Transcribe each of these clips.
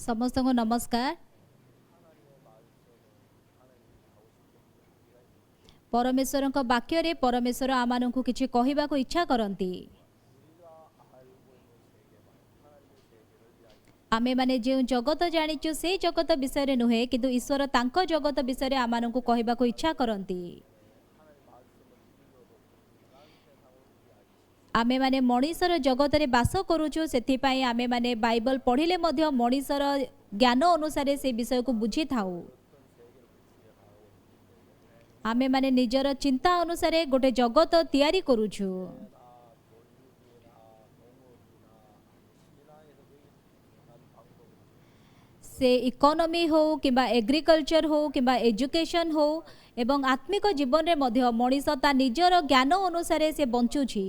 समस्त को नमस्कार। परमेश्वर वाक्य रे परमेश्वर आम को किसी कहवा को इच्छा करती। आमे माने जो जगत जानिचु से जगत विषय नुहे किंतु ईश्वर तांको जगत विषय आम को कहवा को इच्छा करती। आमे माने मनीषर जगत रे बास करूछु सेथिपाई आमे माने बाइबल पढ़िले मध्य मनीषर ज्ञान अनुसार से विषय को बुझी थाउ। आमे माने निजर चिंता अनुसार गोटे जगत तैयारी करूछु। से इकोनॉमी हो किबा एग्रीकल्चर हो किबा एजुकेशन हो एवं आत्मिक जीवन रे मध्य मनीष ता निजर ज्ञान अनुसार से बंचुछि।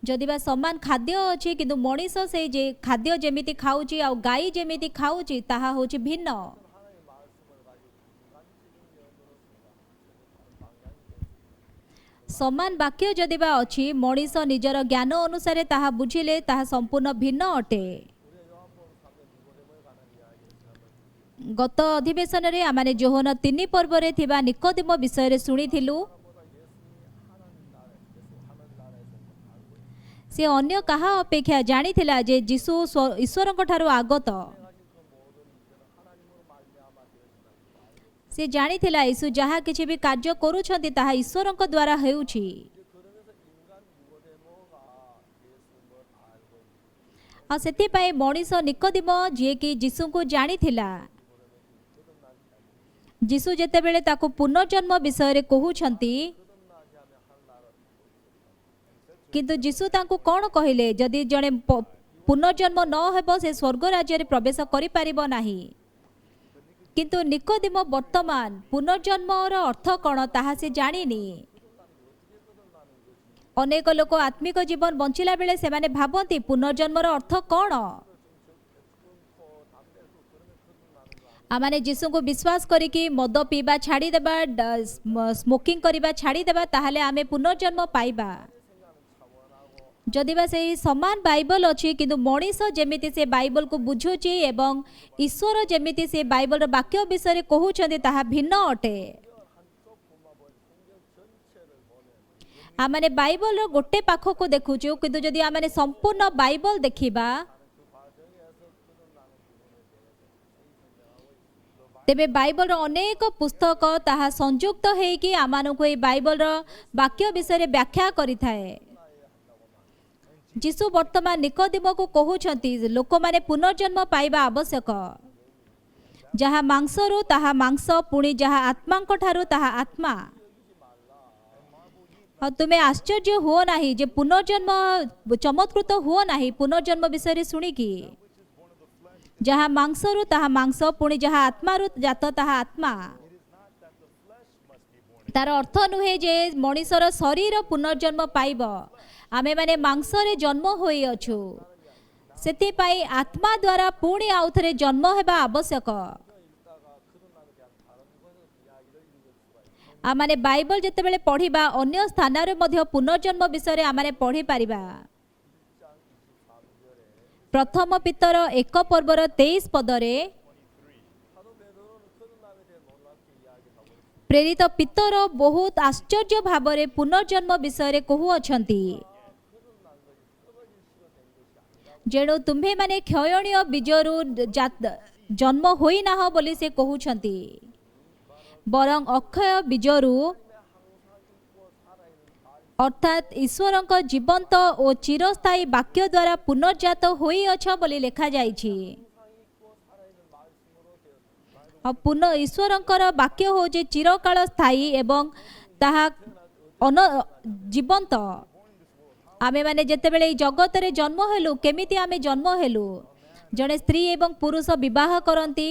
जदि बा समान खाद्य अच्छी किंतु मनीष से जे खाद्य जेमिति खाऊची आ गाई जेमिति खाऊची ताहा होची भिन्न। समान वाक्य जदि बा अच्छी मनीष निजर ज्ञान अनुसार ताहा बुझिले ताहा संपूर्ण भिन्न अटे। गत अधिवेशन रे आमाने जोहन 3 पर्व रे थिबा निकोदेम विषय रे सुनिथिलु। से अन्य कहा अपेक्षा जानी थिला जे जीसु ईश्वर ठारू आगत। से जानी थिला यीशु जहा किछि भी कार्य करूछंती ताहा ईश्वर द्वारा हेउछि। आ सेति पई मनीष निकोदेम जे कि जीसु को जानी थिला। जीसु जेते बेले ताको पुनर्जन्म विषय रे कहूछंती किंतु जीसु तांको कौन कहले जदि जड़े पुनर्जन्म न हेबो से स्वर्ग राज्य रे प्रवेश करि परिबो नाही। किंतु निकोदेम वर्तमान पुनर्जन्म अर्थ कौन ताहा से जानिनी। अनेक लोक आत्मिक जीवन बंचिला बेले से माने भाबंती पुनर्जन्म अर्थ कौन। आमाने जीसु को विश्वास करिकी मद पीबा छाड़ी देबा स्मोकिंग करिबा छाड़ी देबा ताहाले आमे पुनर्जन्म पाइबा। जदि बा से समान बाइबल अच्छी किंतु मनीष जेमिति से बाइबल को बुझुची एवं ईश्वर जेमिति से बाइबल वाक्य विषय कहउछंती ताहा भिन्न अटे। आमाने बाइबल रो गोटे पाख को देखुछु किंतु जदि आमाने संपूर्ण बाइबल देखिबा तेबे बाइबल रो अनेक पुस्तक ताहा संयुक्त हेकी आमानो को ए बाइबल रो वाक्य विषय व्याख्या करि थाए। जीसु वर्तमान निकोदेम को कहउछंती लोक माने पुनर्जन्म पाइबा आवश्यक। जहा मांस रो ताहा मांस पुणी जहा आत्मा ठारू ताहा आत्मा। और तुम्हें आश्चर्य हुओ नाही जे पुनर्जन्म चमत्कृत हुओ नाही पुनर्जन्म विषय सुनिकी। जहा मांस रो ताहा मांस पुणी जहा आत्मा रो जात ताहा आत्मा। तार अर्थ नुहे जे मनीषर शरीर पुनर्जन्म पाइब। आमे माने मांस रे जन्म होई अछु सेति पाई आत्मा द्वारा पुणी आउथरे जन्म हेबा आवश्यक। आमाने बाइबल जेते बेले पढ़िबा अन्य स्थान रे मध्य पुनर्जन्म विषय आमाने पढ़ी पारिबा। प्रथम पितर 1 पर्वर 23 पदरे प्रेरित पितर बहुत आश्चर्य भावरे पुनर्जन्म विषय कहू अछंती। जेणु तुम्हे माने क्षयणीय बीजरू जन्म होई नाह बोली से कहउछंती बरं अक्षय बीजरू अर्थात ईश्वर जीवंत और चिरस्थायी वाक्य द्वारा पुनर्जात होई अछ बोली लिखा जाइछि। पुनः ईश्वर वाक्य हो जे चिरकाल स्थायी एवं ताहा जीवंत। आमे माने जेते बेले जगत रे जन्म हेलु केमिति आमे जन्म हेलु जने स्त्री एवं पुरुष विवाह करंती।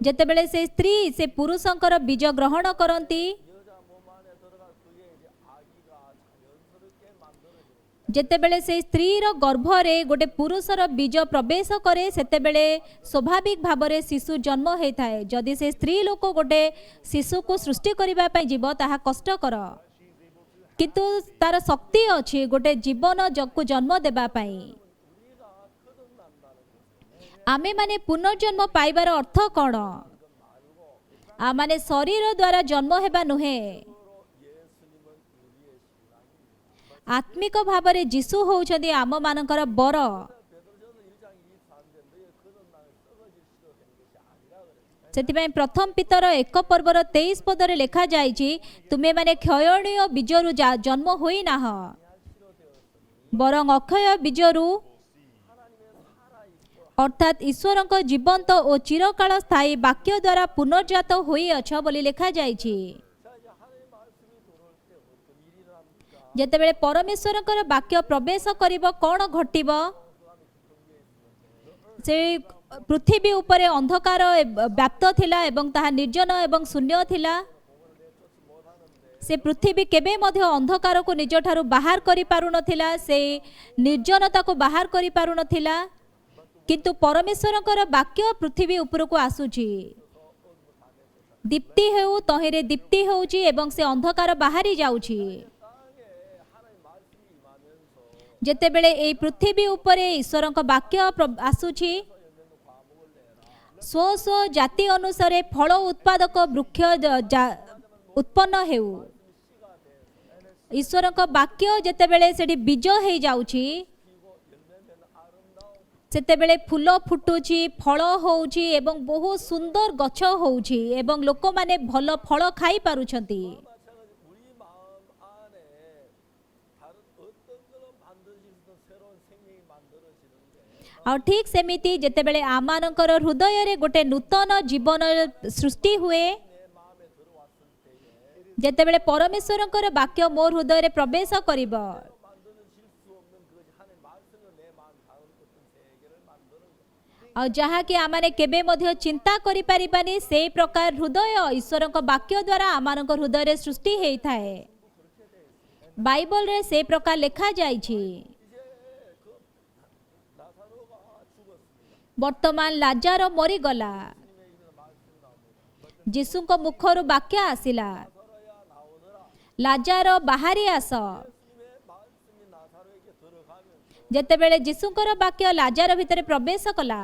जेते बेले से स्त्री से पुरुषंकर बीज ग्रहण करंती। जेते बेले से स्त्री रो गर्भ रे गोटे पुरुषर बीज प्रवेश करे सेते बेले स्वाभाविक भावरे शिशु जन्म होई थाए। जदि से स्त्री लोक गोटे शिशु को सृष्टि करिबा पई जीव ताहा कष्टकर किंतु तार शक्ति अच्छी गोटे जीवन को जन्म देबा पाई। आमे माने पुनर्जन्म पाइबार अर्थ कौन? आ माने शरीर द्वारा जन्म हेबा नुहे, आत्मिक भाव में जीशु होउछन्ति आम मानकर बर। सेतिपय प्रथम पितर 1 पर्वर 23 पदरे लेखा जाइछि, तुमे माने क्षयणीय बीजरु जन्म होई नाह, बरं अक्षय बीजरु अर्थात ईश्वरक जीवंत और चिरकाल स्थायी वाक्य द्वारा पुनर्जात होई अछ बोली लेखा जाइछि। जेतेबेले परमेश्वरकर वाक्य प्रवेश करिब कोन घटिब? से पृथ्वी उपरे अंधकार व्याप्त थिला एवं ताहा निर्जन एवं शून्य थिला। से पृथ्वी केबे मध्य अंधकार को निज ठारू बाहर करि पारु नथिला, से निर्जनता को बाहर करि पारु नथिला, किंतु परमेश्वरकर वाक्य पृथ्वी ऊपर को आसुची। दीप्ति हेउ तहिरे दीप्ति होउची एवं से अंधकार बाहरी जाउची। जेतेबेले ए पृथ्वी उपरे ईश्वरक वाक्य आसुची, स्व स्व जाति अनुसार फल उत्पादक वृक्ष उत्पन्न हेउ। ईश्वरक वाक्य जेतेबेले सेठी बीज हे जाउची, सेतेबेले फूल फुटुची, फल होउची एवं बहुत सुंदर गछ होउची एवं लोक माने भल फल खाई पारुछंती। और ठीक सेमिति जेतेबेले आमानकर हृदय रे गोटे नूतन जीवन सृष्टि हुए, जेतेबेले परमेश्वरकर वाक्य मोर हृदय रे प्रवेश करिब, और जहा कि आमाने केबे मध्य चिंता करि परिबानी से प्रकार हृदय ईश्वरक वाक्य द्वारा आमानक हृदय रे सृष्टि हेई थाए। बाइबल रे से प्रकार लेखा जाइछि। वर्तमान लाजार मरी गला, जीशुक मुखरु वाक्य आसिला, लाजार बाहरी आस। जेतेबेले जीशुकर वाक्य लाजार भितर प्रवेश कला,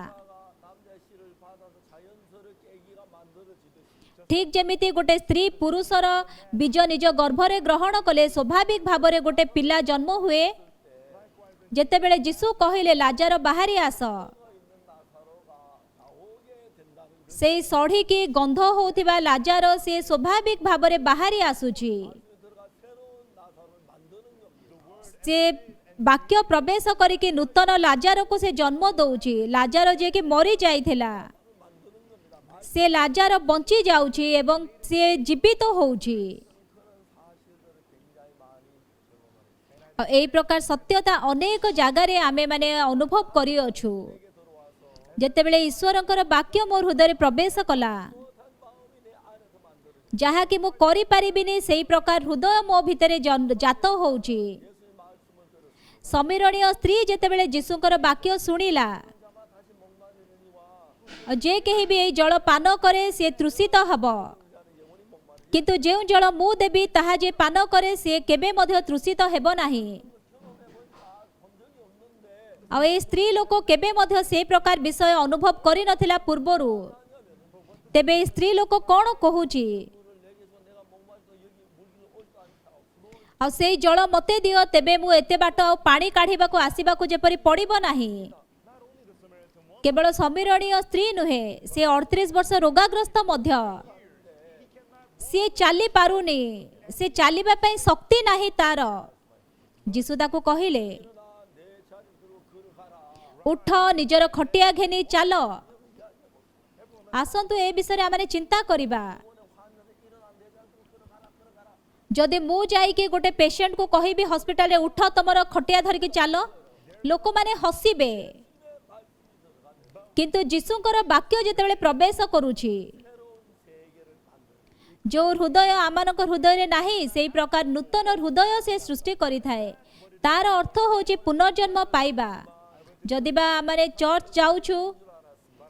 ठीक जेमिति गोटे स्त्री पुरुषर बीज निज गर्भरे ग्रहण कले स्वाभाविक भाव में गोटे पिला जन्म हुए। जेतेबेले जीशु कहिले लाजार बाहरी आस, से सढ़ी की गंध होथिबा लाजार से स्वाभाविक भाव में बाहरी आसुची। से वाक्य प्रवेश करिके नूतन लाजार को से जन्म दउची। लाजार जे कि मरी जाइथिला, से लाजार बंची जाउची एवं से जीवित होउची। एई प्रकार सत्यता अनेक जगार आमे माने अनुभव करि अछु। जेतेबेले ईश्वरकर वाक्य मोर हृदय प्रवेश कला, जहा कि मु करि परिबिनी सेई प्रकार हृदय मो भितरे जात होउची। समीरणीय स्त्री जेतेबेले जीशुकर वाक्य सुनिला, जे कहीं भी एई जल पान करे से तृषित हब, किंतु जेउ जल मु देबी ताहा जे पान करे से केबे मध्य तृषित हेब नाही। आ ए स्त्री लोक केबे मध्य से प्रकार विषय अनुभव करि नथिला पूर्वरु। तेबे स्त्री लोक कोन कहूची, आ से जल मते दियो, तेबे मु एते बाट पानी काढिबा को आसीबा को जेपरि पड़िबो नाही। केवल समीरणीय स्त्री नुहे, से 38 वर्ष रोगाग्रस्त मध्य, सी चाली पारुनी, से चालिबा पई शक्ति नाही तार। जीशु ताको कहिले, उठ निजर खटिया घेनी चाल। आसंतु ए विषय आमने चिंता करिबा। जदि मु जाई कि गोटे पेशेंट को कहिबी हॉस्पिटल रे उठ तमर खटिया धर के चाल, लोक माने हसिबे। किंतु जीशुकर वाक्य जेतेबेले प्रवेश करूची, जो हृदय आमानक हृदय रे नाही, सेई प्रकार नूतन हृदय से सृष्टि करि थाए। तार अर्थ होची पुनर्जन्म पाइबा। जदि बा आमारे चर्च जाउछु,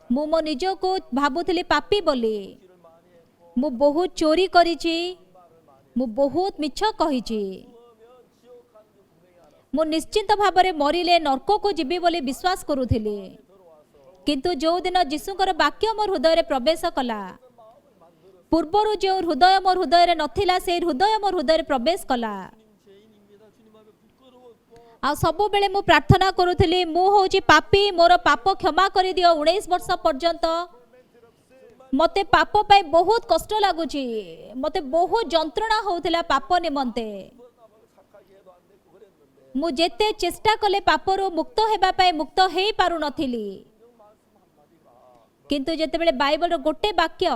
मु मो निज को भाबुथली पापी बोली, मु बहुत चोरी करिची, मु बहुत मिछ कहिची, मु निश्चिंत भाव में मरिले नरक को जीवी बोली विश्वास करूथिली, किंतु जो दिन यीशुଙ୍କର ବାକ୍ୟ मोर हृदय रे प्रवेश कला पूर्वरु जो हृदय मोर हृदय रे नथिला से हृदय मोर हृदय रे प्रवेश कला आ सब बेले मु प्रार्थना करूथली मु होची पापी मोर पाप क्षमा करि दियो 19 वर्ष पर्यंत मते पाप पाई बहुत कष्ट लागुची मते बहुत जंत्रणा होउथिला पाप निमंते मु जेते चेष्टा कले पापरो मुक्त हेबा पाई मुक्त हेई पारु नथिली किंतु जेते बेले बाइबल रो गोटे वाक्य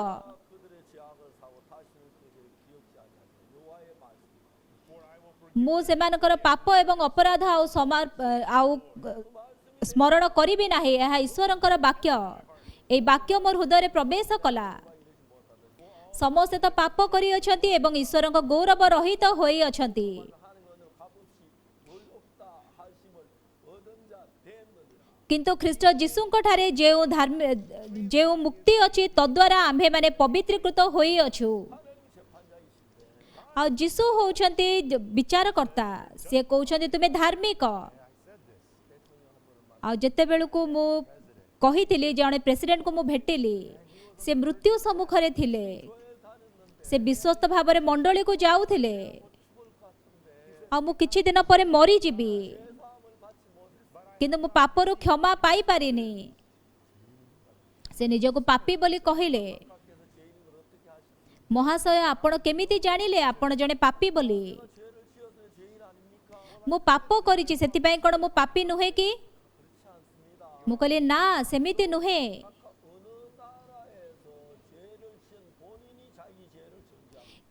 मु सेमानकर पाप एवं अपराध आउ स्मरण करिबि नाही एहा ईश्वरंकर वाक्य ए वाक्य मोर हृदय रे प्रवेश कला समस्त तो पाप करी अछंती एवं ईश्वरंक गौरव रहित होई अछंती किंतु ख्रीष्ट जीशुंक ठारे जेउ मुक्ति अछि तद्वारा आम्भे माने पवित्रीकृत होई अछु आ जीशु होउछंती विचारकर्ता से कहउछंती तुमे धार्मिक आ जते बेलकु मु कहिथिली जणे प्रेसिडेंट को मु भेटिली से मृत्यु सम्मुखरे थिले से विश्वस्त भाव रे मंडली को जाउथिले आ मु किछि दिन परे मरी जिबी किंतु मु पापरु क्षमा पाई पारिनी से निजको पापी बोली कहिले महाशय आपण केमिति जानिले आपण जणे पापी बोली मु पाप करिछि सेति पई कोन मु पापी नुहे कि मु कहली ना सेमिति नुहे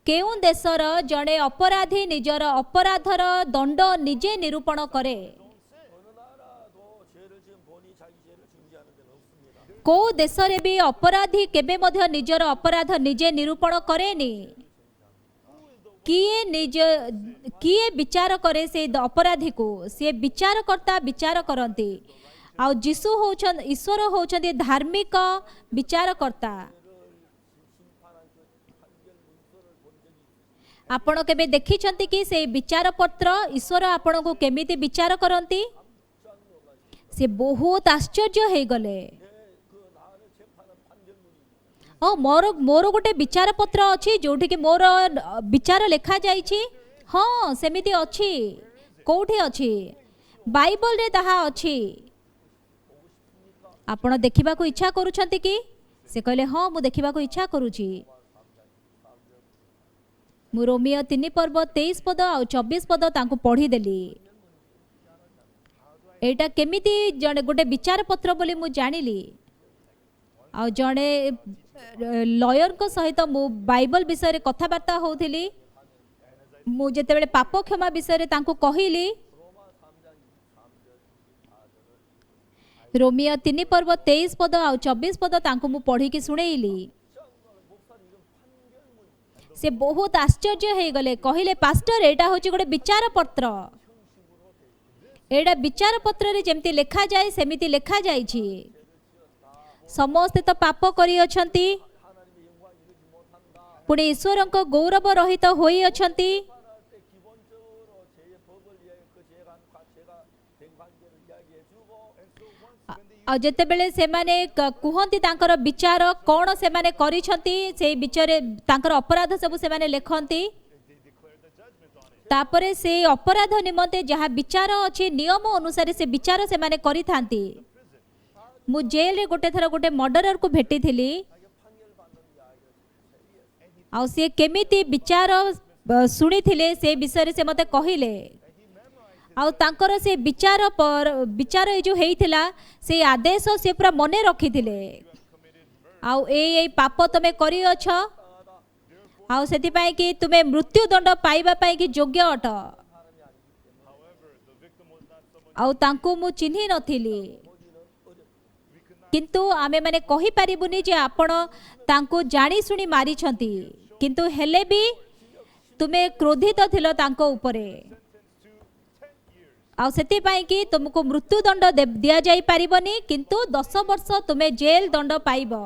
केउ देशर जणे अपराधी निजर अपराधर दंड निजे निरूपण करे को देश रे भी अपराधी केबे मध्य निजर अपराध निजे निरूपण करेनी किए विचार करे से अपराधी को से विचारकर्ता विचार करती आ जीशु होछन ईश्वर होछन धार्मिक विचारकर्ता आपण केबे देखिछंती कि से विचार पत्र ईश्वर आपण को केमिति विचार करती से बहुत आश्चर्य हे गले मोर मोर गोटे विचार पत्र अच्छी जोठी कि मोर विचार लेखा जाइछि हाँ सेमिति अच्छी कोठी अच्छी बाइबल रे ताहा अच्छी आपण देखिबा को इच्छा करूछंती कि से कहले हाँ मु देखिबा को इच्छा करूछि मु रोमियो 3 पर्व 23 पद आ 24 पद तांको पढ़ी देली एटा केमिति जने गोटे विचार पत्र बोली मु जानिली आ जने लॉयर को सहित मु बाइबल विषय रे कथाबार्ता होउथिली मु जेते बेले पाप क्षमा विषय रे तांको कहिली रोमियो 3 पर्व 23 पद आ 24 पद तांको मु पढ़ी के सुनेइली से बहुत आश्चर्य हे गले कहिले पास्टर एटा होची गोटे विचार पत्र एटा विचार पत्र रे जेमति लेखा जाय सेमिति लेखा जायछि समस्ते तो पाप करी अछंती पुणे ईश्वरंक गौरव रहित होई अछंती आ जेते बेले से माने कुहंती तांकर विचार कोन से माने करिसंती से विचारे तांकर अपराध सब से माने लेखंती तापरे से अपराध निमंते जहा विचार अछि नियम अनुसार से विचार से माने करि थांती मु जेल रे गोटे थरा गोटे मर्डरर को भेटी थिली आ से केमिति विचार सुनी थिले से विषय से मते कहिले आ तांकर से विचार जो हेइथिला से आदेश से पूरा मने रखी थिले आ ए पाप तमे करी अछ आ सेति पई कि तुमे मृत्यु दंड पाइबा पई कि योग्य अट आ तांको मु चिन्हि नथिली किंतु आमे माने कहि परिबुनी जे आपण तांको जानी सुनी मारी छंती किंतु हेले भी तुमे क्रोधित थिलो तांको उपरे आ सेति पई कि तुमको मृत्यु दंड दिया जाई परिबनी किंतु 10 वर्ष तुमे जेल दंड पाइबो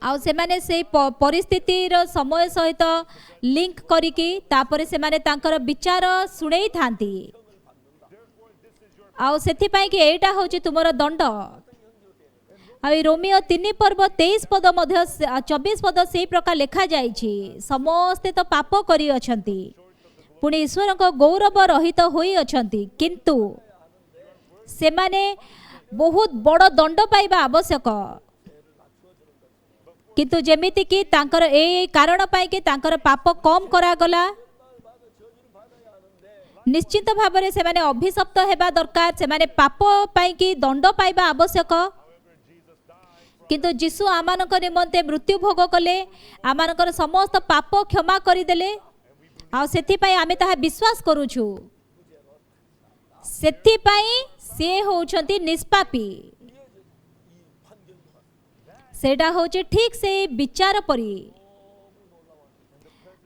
आ से माने से परिस्थिति रो समय सहित लिंक करिकि तापरे से माने तांकर विचार सुनेई थांती आउ सेथिपाई कि एटा होची तुमर दंड। आ रोमियो 3 पर्व 23 पद मध्य 24 पद से प्रकार लिखा जाइछि समस्ते तो पाप करी अछंती पुणी ईश्वर को गौरव रहित होई अछंती किंतु से माने बहुत बड़ दंड पाइबा आवश्यक किंतु जेमिति कि तांकर ए कारण पाई कि तांकर पाप कम करा गला निश्चित भाव से माने अभिशप्त हेबा दरकार से माने पाप पाई कि दंड पाइबा आवश्यक किंतु जीशु आमानक निमंते मृत्यु भोग कले आमानकर समस्त पाप क्षमा करदेले आ सेथिपाई आमे ताहा विश्वास करूछु सेथिपाई से होउछंती निष्पापी सेडा होचे ठीक से विचार परी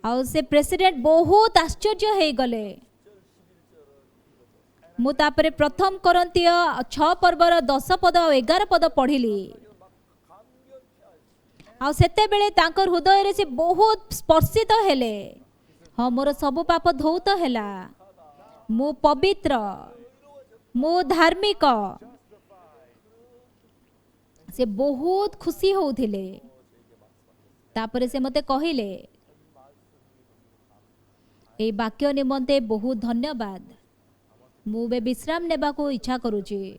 आ से प्रेसिडेंट बहुत आश्चर्य हे गले मु तापरे प्रथम करंतिय 6 पर्वर 10 पद 11 पद पढ़िली आ सेते बेले तांकर हृदय रे से बहुत स्पर्शित हेले हाँ मोर सबु पाप धौत हेला मु पवित्र मु धार्मिक से बहुत खुशी होउथिले तापरे से मते कहिले ए वाक्य निमंते बहुत धन्यवाद मु बे विश्राम नेबा को इच्छा करूची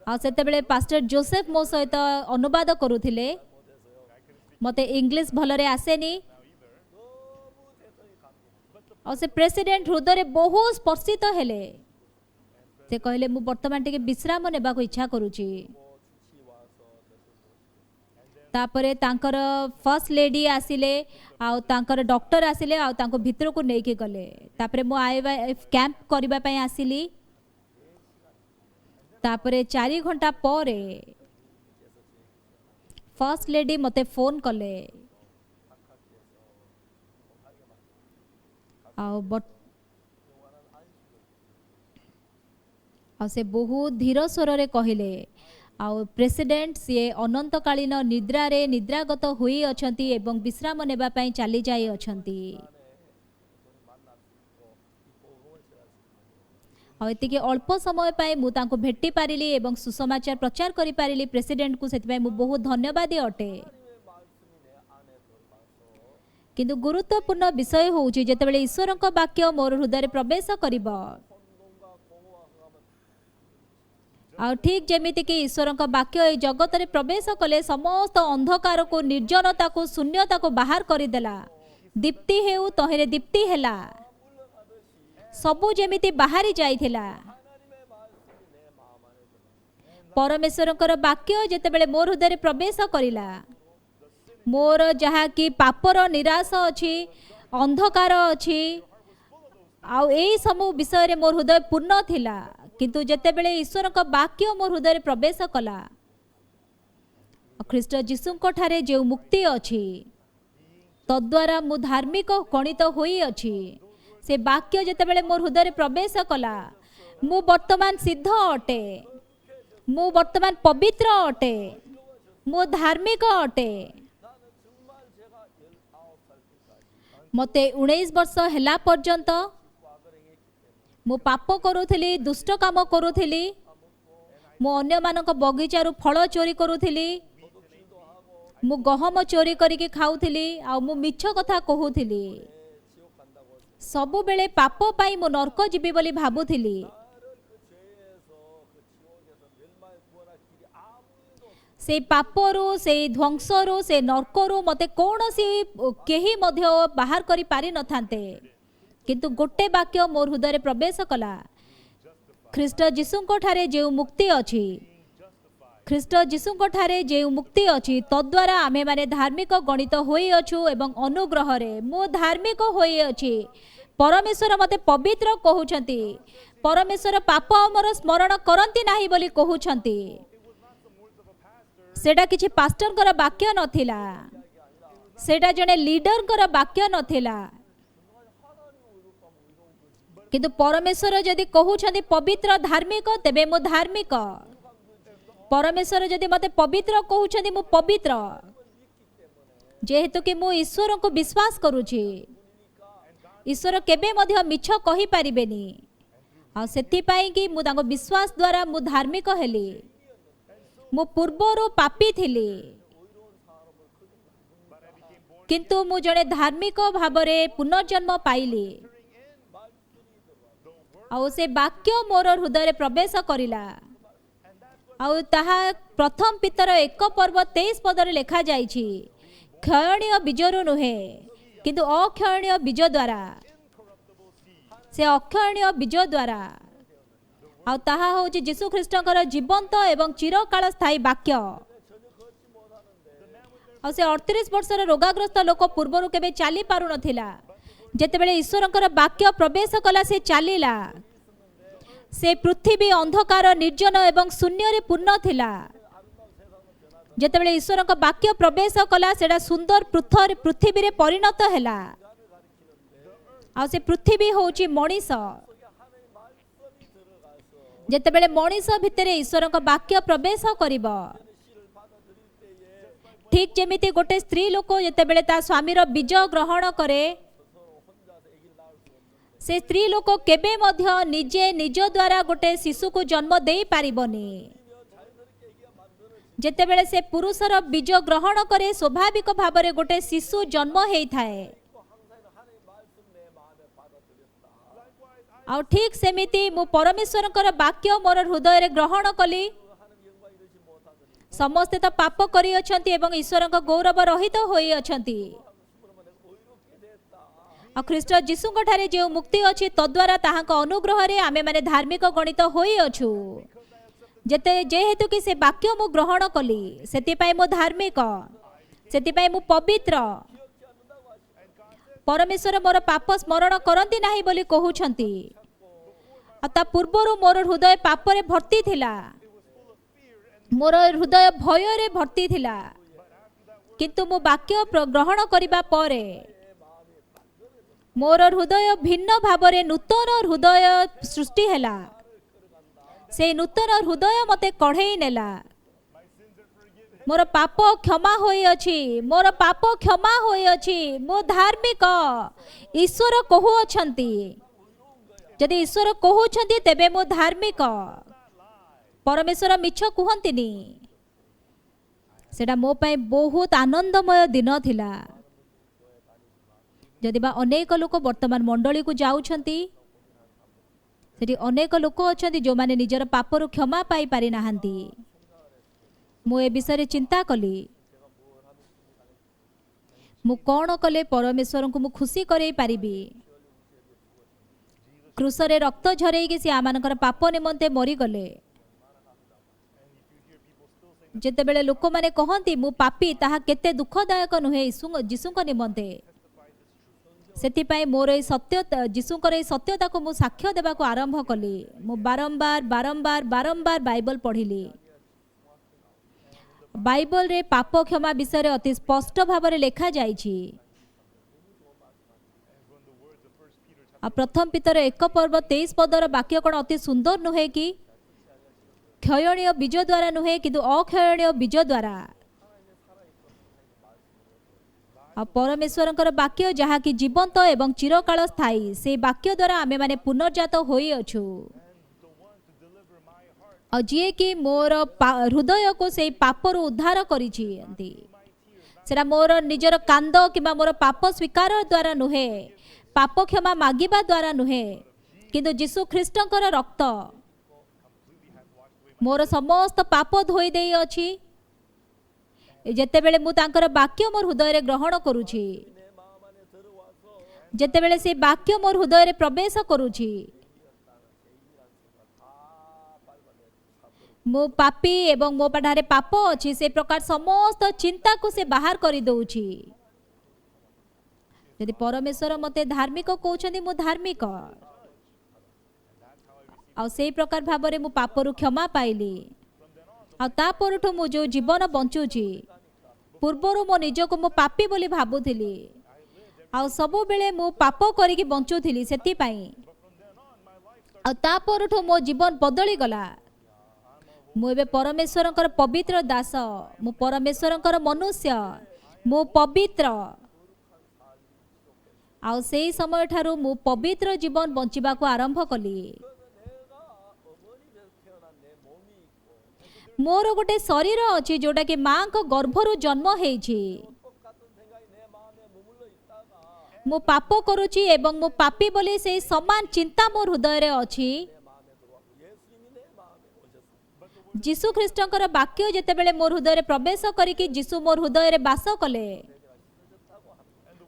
आ सेते बेले पास्टर जोसेफ मो सहित अनुवाद करूथिले मते इंग्लिश भलरे आसेनी और से प्रेसिडेंट हृदय बहुत स्पर्शित हेले से कहले मु वर्तमान टिके विश्राम नेबा को इच्छा करूची तापरे तांकर फर्स्ट लेडी आसिले आउ तांकर डॉक्टर आसिले आउ तांको भितर को नेकी गले तापरे मु आईएफएफ कैंप करबा पई आसिली तापरे 4 घंटा परे फर्स्ट लेडी मते फोन कले आ से बहुत धीर स्वर रे कहले आउ प्रेसिडेंट सी अनंतकालीन निद्रा रे निद्रागत हुई अछंती एवं विश्राम नेबा पई चली जाई अछंती आ एतिके अल्प समय पाए मु तांको भेटी पारिली एवं सुसमाचार प्रचार करि पारिली प्रेसिडेंट को सेति पई मु बहुत धन्यवादी अटे किंतु गुरुत्वपूर्ण विषय होउची जेतेबेले ईश्वरक वाक्य मोर हृदय रे प्रवेश करिवो आ ठीक जेमिति कि ईश्वर वाक्य ए जगत रे प्रवेश कले समस्त अंधकार को निर्जनता को शून्यता को बाहर करदेला दीप्ति हेउ तहेरे दीप्ति हेला सबु जेमिति बाहरी जाइथिला परमेश्वरकर वाक्य जेतेबेले मोर हृदय रे प्रवेश करिला मोर जहा कि पापर निराश अछि अंधकार अछि आ एई समूह विषय रे मोर हृदय पूर्ण थिला किंतु जेतेबेले ईश्वर का वाक्य मोर हृदय रे प्रवेश कला ख्रीष्ट जीशुको ठारे जे मुक्ति अछि तद्वारा मु धार्मिक गणित होई अछि से वाक्य जेतेबेले मोर हृदय रे प्रवेश कला मु वर्तमान सिद्ध अटे मु वर्तमान पवित्र अटे मु धार्मिक अटे मते 19 वर्ष हेला पर्यंत मु पाप करूथली दुष्ट काम करूथली मु अन्य मानक बगीचारू फल चोरी करूथली मु गहम चोरी करके खाऊथली आ मु मिछ कथा कहूथली सबु बेले पाप पाई मु नरक जीवी बोली भाबुथली से पापरू से ध्वंसरू से नरकरू मते कौनसी केही मध्य बाहर करी पारि न थांते किंतु गोटे वाक्य मोर हृदय रे प्रवेश कला ख्रीष्ट जीशुको ठारे जे मुक्ति अछि ख्रीष्ट जीशुको ठारे जे मुक्ति अछि तद्वारा आमे माने धार्मिक गणित होई अछु एवं अनुग्रह रे मु धार्मिक होई अछि परमेश्वर मते पवित्र कहउछंती परमेश्वर पाप हमर स्मरण करंती नाही बोली कहउछंती सेटा किछि पास्टर कर वाक्य नथिला सेटा जने लीडर कर वाक्य नथिला किंतु परमेश्वर जदि कहउछंती पवित्र धार्मिक तेबे मु धार्मिक परमेश्वर जदि मते पवित्र कहउछंती मु पवित्र जेहेतु कि मु ईश्वर को विश्वास करूछि ईश्वर केबे मध्य मिछ कहि परिबेनी ଆଉ ସେଥିପାଇଁ କି ମୁଁ ତାଙ୍କ ବିଶ୍ୱାସ ଦ୍ୱାରା ମୁଁ ଧାର୍ମିକ ହେଲି। ମୁଁ ପୂର୍ବରୁ ପାପୀ ଥିଲି, କିନ୍ତୁ ମୁଁ ଜଣେ ଧାର୍ମିକ ଭାବରେ ପୁନର୍ଜନ୍ମ ପାଇଲି। ଆଉ ସେ ବାକ୍ୟ ମୋର ହୃଦୟରେ ପ୍ରବେଶ କରିଲା। ଆଉ ତାହା ପ୍ରଥମ ପିତର 1:23 ଲେଖା ଯାଇଛି, କ୍ଷୟଣୀୟ ବୀଜରୁ ନୁହେଁ କିନ୍ତୁ ଅକ୍ଷୟଣୀୟ ବୀଜ ଦ୍ୱାରା, ସେ ଅକ୍ଷୟଣୀୟ ବୀଜ ଦ୍ୱାରା। ଆଉ ତାହା ହେଉଛି ଯୀଶୁ ଖ୍ରୀଷ୍ଟଙ୍କର ଜୀବନ୍ତ ଏବଂ ଚିରକାଳ ସ୍ଥାୟୀ ବାକ୍ୟ। ଆଉ ସେ 38 ବର୍ଷର ରୋଗାଗ୍ରସ୍ତ ଲୋକ ପୂର୍ବରୁ କେବେ ଚାଲି ପାରୁନଥିଲା। ଯେତେବେଳେ ଈଶ୍ୱରଙ୍କର ବାକ୍ୟ ପ୍ରବେଶ କଲା, ସେ ଚାଲିଲା। ସେ ପୃଥିବୀ ଅନ୍ଧକାର, ନିର୍ଜନ ଏବଂ ଶୂନ୍ୟରେ ପୂର୍ଣ୍ଣ ଥିଲା। ଯେତେବେଳେ ଈଶ୍ୱରଙ୍କ ବାକ୍ୟ ପ୍ରବେଶ କଲା, ସେଟା ସୁନ୍ଦର ପୃଥିବୀରେ ପରିଣତ ହେଲା। ଆଉ ସେ ପୃଥିବୀ ହେଉଛି ମଣିଷ। ଯେତେବେଳେ ମଣିଷ ଭିତରେ ଈଶ୍ୱରଙ୍କ ବାକ୍ୟ ପ୍ରବେଶ କରିବ, ଠିକ୍ ଯେମିତି ଗୋଟେ ସ୍ତ୍ରୀ ଲୋକ ଯେତେବେଳେ ତା ସ୍ୱାମୀର ବୀଜ ଗ୍ରହଣ କରେ, ସେ ସ୍ତ୍ରୀ ଲୋକ କେବେ ମଧ୍ୟ ନିଜେ ନିଜ ଦ୍ୱାରା ଗୋଟେ ଶିଶୁକୁ ଜନ୍ମ ଦେଇପାରିବନି। ଯେତେବେଳେ ସେ ପୁରୁଷର ବୀଜ ଗ୍ରହଣ କରେ, ସ୍ୱାଭାବିକ ଭାବରେ ଗୋଟେ ଶିଶୁ ଜନ୍ମ ହେଇଥାଏ। ଆଉ ଠିକ୍ ସେମିତି ମୁଁ ପରମେଶ୍ୱରଙ୍କର ବାକ୍ୟ ମୋର ହୃଦୟରେ ଗ୍ରହଣ କଲି। ସମସ୍ତେ ତ ପାପ କରିଅଛନ୍ତି ଏବଂ ଈଶ୍ୱରଙ୍କ ଗୌରବ ରହିତ ହୋଇଅଛନ୍ତି। ଆଉ ଖ୍ରୀଷ୍ଟ ଯୀଶୁଙ୍କ ଠାରେ ଯେଉଁ ମୁକ୍ତି ଅଛି, ତଦ୍ୱାରା ତାହାଙ୍କ ଅନୁଗ୍ରହରେ ଆମେମାନେ ଧାର୍ମିକ ଗଣିତ ହୋଇଅଛୁ। ଯେହେତୁ କି ସେ ବାକ୍ୟ ମୁଁ ଗ୍ରହଣ କଲି, ସେଥିପାଇଁ ମୁଁ ଧାର୍ମିକ, ସେଥିପାଇଁ ମୁଁ ପବିତ୍ର। ପରମେଶ୍ୱର ମୋର ପାପ ସ୍ମରଣ କରନ୍ତି ନାହିଁ ବୋଲି କହୁଛନ୍ତି। ଆଉ ତା ପୂର୍ବରୁ ମୋର ହୃଦୟ ପାପରେ ଭର୍ତ୍ତି ଥିଲା, ମୋର ହୃଦୟ ଭୟରେ ଭର୍ତ୍ତି ଥିଲା। କିନ୍ତୁ ମୁଁ ବାକ୍ୟ ଗ୍ରହଣ କରିବା ପରେ ମୋର ହୃଦୟ ଭିନ୍ନ ଭାବରେ ନୂତନ ହୃଦୟ ସୃଷ୍ଟି ହେଲା। ସେ ନୂତନ ହୃଦୟ ମୋତେ କଢ଼େଇ ନେଲା। ମୋର ପାପ କ୍ଷମା ହୋଇଅଛି, ମୋର ପାପ କ୍ଷମା ହୋଇଅଛି। ମୁଁ ଧାର୍ମିକ। ଈଶ୍ୱର କହୁଅଛନ୍ତି, ଯଦି ଈଶ୍ୱର କହୁଛନ୍ତି ତେବେ ମୁଁ ଧାର୍ମିକ। ପରମେଶ୍ୱର ମିଛ କୁହନ୍ତିନି। ସେଟା ମୋ ପାଇଁ ବହୁତ ଆନନ୍ଦମୟ ଦିନ ଥିଲା। ଯଦି ବା ଅନେକ ଲୋକ ବର୍ତ୍ତମାନ ମଣ୍ଡଳୀକୁ ଯାଉଛନ୍ତି, ସେଠି ଅନେକ ଲୋକ ଅଛନ୍ତି ଯେଉଁମାନେ ନିଜର ପାପରୁ କ୍ଷମା ପାଇପାରି ନାହାନ୍ତି। ମୁଁ ଏ ବିଷୟରେ ଚିନ୍ତା କଲି, ମୁଁ କ'ଣ କଲେ ପରମେଶ୍ୱରଙ୍କୁ ମୁଁ ଖୁସି କରେଇ ପାରିବି। କ୍ରୁଶରେ ରକ୍ତ ଝରେଇକି ସେ ଆମମାନଙ୍କର ପାପ ନିମନ୍ତେ ମରିଗଲେ। ଯେତେବେଳେ ଲୋକମାନେ କହନ୍ତି ମୁଁ ପାପୀ, ତାହା କେତେ ଦୁଃଖଦାୟକ ନୁହେଁ ଯୀଶୁଙ୍କ ନିମନ୍ତେ। ସେଥିପାଇଁ ମୋର ଏହି ସତ୍ୟତା, ଯୀଶୁଙ୍କର ଏହି ସତ୍ୟତାକୁ ମୁଁ ସାକ୍ଷ୍ୟ ଦେବାକୁ ଆରମ୍ଭ କଲି। ମୁଁ ବାରମ୍ବାର ବାରମ୍ବାର ବାରମ୍ବାର ବାଇବଲ ପଢ଼ିଲି। ବାଇବଲରେ ପାପ କ୍ଷମା ବିଷୟରେ ଅତି ସ୍ପଷ୍ଟ ଭାବରେ ଲେଖାଯାଇଛି। ଆଉ ପ୍ରଥମ ପିତର 1:23 ବାକ୍ୟ କ'ଣ ଅତି ସୁନ୍ଦର ନୁହେଁ କି? କ୍ଷୟଣୀୟ ବୀଜ ଦ୍ୱାରା ନୁହେଁ କିନ୍ତୁ ଅକ୍ଷୟଣୀୟ ବୀଜ ଦ୍ୱାରା। ଆଉ ପରମେଶ୍ୱରଙ୍କର ବାକ୍ୟ ଯାହାକି ଜୀବନ୍ତ ଏବଂ ଚିରକାଳ ସ୍ଥାୟୀ, ସେଇ ବାକ୍ୟ ଦ୍ୱାରା ଆମେମାନେ ପୁନର୍ଜାତ ହୋଇଅଛୁ। ଆଉ ଯିଏକି ମୋର ହୃଦୟକୁ ସେଇ ପାପରୁ ଉଦ୍ଧାର କରିଛି, ସେଟା ମୋର ନିଜର କାନ୍ଦ କିମ୍ବା ମୋର ପାପ ସ୍ୱୀକାର ଦ୍ୱାରା ନୁହେଁ, ପାପ କ୍ଷମା ମାଗିବା ଦ୍ୱାରା ନୁହେଁ, କିନ୍ତୁ ଯୀଶୁ ଖ୍ରୀଷ୍ଟଙ୍କର ରକ୍ତ ମୋର ସମସ୍ତ ପାପ ଧୋଇ ଦେଇଅଛି। ଯେତେବେଳେ ମୁଁ ତାଙ୍କର ବାକ୍ୟ ମୋର ହୃଦୟରେ ଗ୍ରହଣ କରୁଛି, ଯେତେବେଳେ ସେ ବାକ୍ୟ ମୋର ହୃଦୟରେ ପ୍ରବେଶ କରୁଛି, ମୁଁ ପାପୀ ଏବଂ ମୋ ପାଖରେ ପାପ ଅଛି ସେ ପ୍ରକାର ସମସ୍ତ ଚିନ୍ତାକୁ ସେ ବାହାର କରିଦେଉଛି। ଯଦି ପରମେଶ୍ୱର ମୋତେ ଧାର୍ମିକ କହୁଛନ୍ତି, ମୁଁ ଧାର୍ମିକ। ଆଉ ସେଇ ପ୍ରକାର ଭାବରେ ମୁଁ ପାପରୁ କ୍ଷମା ପାଇଲି। ଆଉ ତା ପରଠୁ ମୁଁ ଯେଉଁ ଜୀବନ ବଞ୍ଚୁଛି, ପୂର୍ବରୁ ମୋ ନିଜକୁ ମୁଁ ପାପୀ ବୋଲି ଭାବୁଥିଲି। ଆଉ ସବୁବେଳେ ମୁଁ ପାପ କରିକି ବଞ୍ଚୁଥିଲି। ସେଥିପାଇଁ ଆଉ ତା ପରଠୁ ମୋ ଜୀବନ ବଦଳିଗଲା। ମୁଁ ଏବେ ପରମେଶ୍ୱରଙ୍କର ପବିତ୍ର ଦାସ, ମୁଁ ପରମେଶ୍ୱରଙ୍କର ମନୁଷ୍ୟ, ମୁଁ ପବିତ୍ର। ଆଉ ସେଇ ସମୟ ଠାରୁ ମୁଁ ପବିତ୍ର ଜୀବନ ବଞ୍ଚିବାକୁ ଆରମ୍ଭ କଲି। मोर गोटे शरीर अच्छी जोटा कि माँ को गर्भरु जन्म हेछि मु पाप करुछि एवं मु पापी बोली से समान चिंता मोर हृदय रे अछि। जीशु ख्रीष्टकर वाक्य जेतेबेले मोर हृदय रे प्रवेश करिकि जीशु मोर हृदय रे वास कले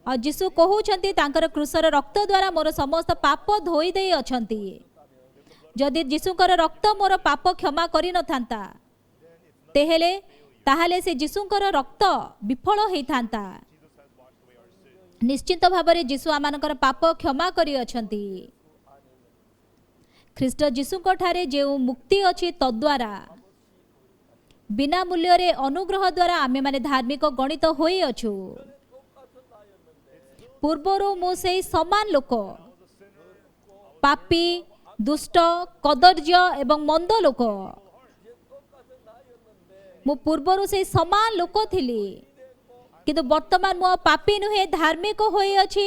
और जीशु कहउछंती तांकर क्रूसर रक्त द्वारा मोर समस्त पाप धोई देई अछंती। जदि जीशुकर रक्त मोर पाप क्षमा करि न थांता तेहेले ताहाले से जीशुकर रक्त विफल हेई थांता। निश्चित भाବରେ जीशु आमानकर पाप क्षमा करि अछंती। ख्रीष्ट जीशुको ठारे जे मुक्ति अछि तद्वारा बिना मूल्य रे अनुग्रह द्वारा आमे माने धार्मिक गणित होई अछु। पूर्वरु मु सेई समान लोक पापी दुष्ट कदर्य एवं मंद लोक मु पूर्वरु सेई समान लोक थिली किंतु वर्तमान मु पापी नुहे धार्मिक होई अछि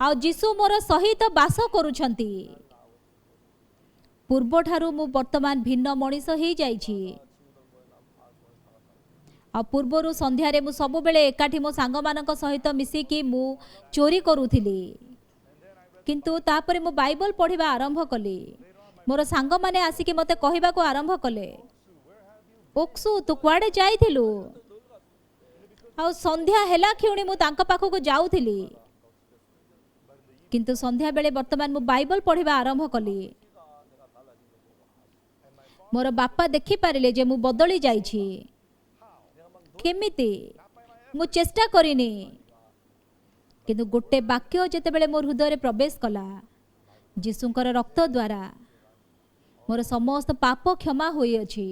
आ जीशु मोर सहित वास करूछंती। पूर्व ठारू मु वर्तमान भिन्न मनीष ही जाइछि। आ पूर्वरु संध्या रे मु सब बेले एकाठी मो सांग मानक सहित मिसिकी मु चोरी करूथिली किंतु तापरे मु बाइबल पढ़िबा आरंभ कली। मोर सांग माने आसिकी मते कहिबा को आरंभ कले ओक्सु तू कुआडे जाइथिलु आ संध्या हेला खिउणी मु तांका पाखको जाउथिली किंतु संध्या बेले वर्तमान मु बाइबल पढ़िबा आरंभ कली। मोर बापा देखि पारिले जे मु बदली जाइछि। केमिति मु चेष्टा करिनी किंतु गोटे वाक्य जेतेबेले मोर हृदय रे प्रवेश कला जीशुंकर रक्त द्वारा मोर समस्त पाप क्षमा होई अछि।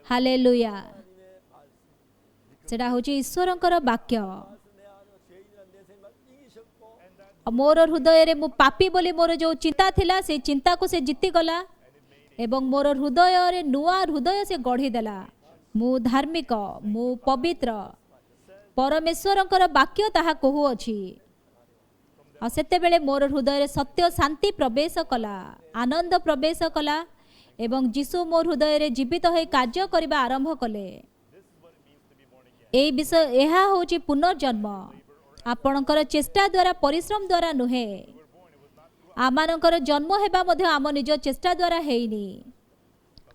हालेलुया। सेटा होची ईश्वरंकर वाक्य। मोर हृदय रे मु पापी बोली मोर जो चिंता थिला से चिंता को से जीती गला एवं मोर हृदय रे नुआ हृदय से गढ़ी देला। मु धार्मिक मु पवित्र परमेश्वरंकर वाक्य ताहा कहू अछि। आ सेते बेले मोर हृदय रे सत्य शांति प्रवेश कला आनंद प्रवेश कला एवं जीशु मोर हृदय रे जीवित होई कार्य करिबा आरंभ कले। एई विषय एहा होची पुनर्जन्म आपणकर चेष्टा द्वारा परिश्रम द्वारा नुहे। आमानकर जन्म हेबा मध्ये आम निज चेष्टा द्वारा हेइनी।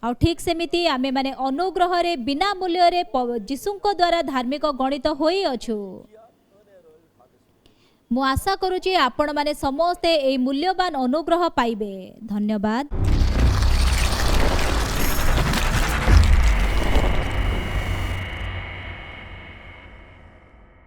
आ ठीक सेमिति आमे माने अनुग्रह रे बिना मूल्य रे जीशुंको द्वारा धार्मिक गणित होई अछु। मु आशा करूची आपण माने समस्ते एई मूल्यवान अनुग्रह पाइबे। धन्यवाद।